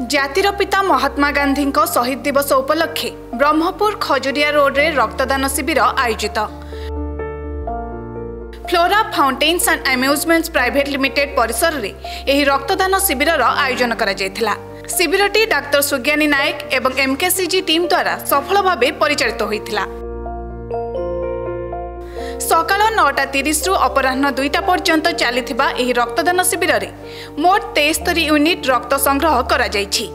जातिर पिता महात्मा गांधी शहीद दिवस उपलक्षे ब्रह्मपुर खजुरिया रोड रे रक्तदान शिविर आयोजित। Flora Fountains and amusements private limited परिसर रे एही रक्तदान शिविर आयोजन करा जायथिला। शिविरटी डाक्टर सुज्ञानी नायक एवं एमकेसीजी टीम द्वारा सफल भाव परिचालित होइथिला। सकाल 9:30 रु अपराह्न 2टा पर्यंत चलीथिबा एही रक्तदान शिविर रे मोट 73 यूनिट रक्त संग्रह करा जायछि।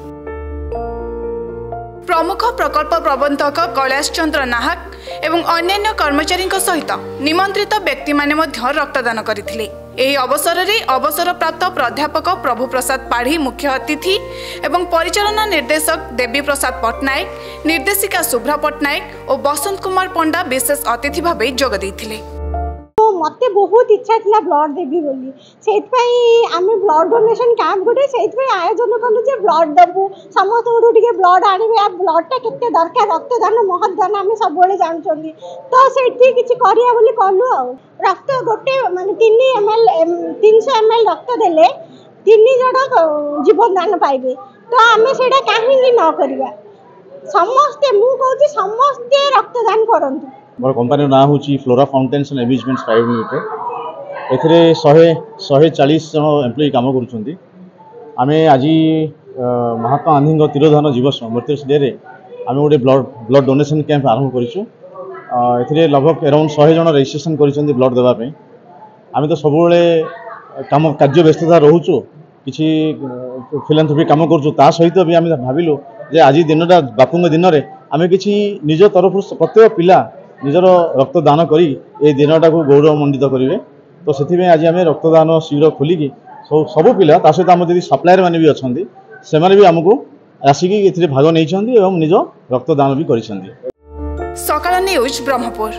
प्रमुख प्रकल्प प्रबंधक कैलाश चंद्र नाहक एवं अन्य कर्मचारी सहित निमंत्रित व्यक्ति माने मध्य रक्तदान करथिले। एही अवसर रे अवसर प्राप्त प्राध्यापक प्रभु प्रसाद पाढ़ी मुख्य अतिथि एवं परिचालना निर्देशक देवी प्रसाद पट्टनायक, निर्देशिका शुभ्रा पट्टनायक और बसंत कुमार पंडा विशेष अतिथि भाव जोग देथिले। मते बहुत इच्छा थिला ब्लड देबी बोली, सेतपई आमे ब्लड डोनेशन कैंप गोटे सेतपई आयोजन कलु जे ब्लड दबु समस्त गोटे टिके ब्लड आनिबे। आ ब्लड टा केते दरकार, रक्तदान महत्दान आमे सब बेले जानचोंदी, तो सेठी किछि करिया बोली कहलु। आ रक्त गोटे माने 3 ml 300 ml रक्त देले 3 जण जीवन दान पाइबे, तो आमे सेडा काहे न करिया। समस्त मु कहूची समस्त रक्तदान करंतु। मोर कंपनी ना हूँ Flora Fountains and amusements private limited. एथिरे 140 जन एम्प्लॉय काम करुछंती। आमे आज महात्मा गांधी तिरोधान दिवस बर्थ डे रे आमे गोटे ब्लड डोनेशन कैंप आरंभ करिछु। एथिरे लगभग अराउंड 100 जन रजिस्ट्रेशन करिसंती ब्लड देबा पे। आमे तो सब बेले काम कार्य व्यस्तता रहूछु, किछि फिलांथ्रोपी काम करूछु, ता सहित भी आमे भाबिलु जे आज दिनटा बापूंग दिन रे आमे किछि निज तरफ प्रत्येक पिला निजर रक्तदान करी ए दिनटा को गौरवमंडित करेंगे। तो से आज आम रक्तदान शिविर खोलिकी सब पिला ता सहित आम जी सप्लायर मैंने भी अच्छा से भी आमको आसिक भाग नहीं निज रक्तदान भी कर। सकाळ न्यूज ब्रह्मपुर।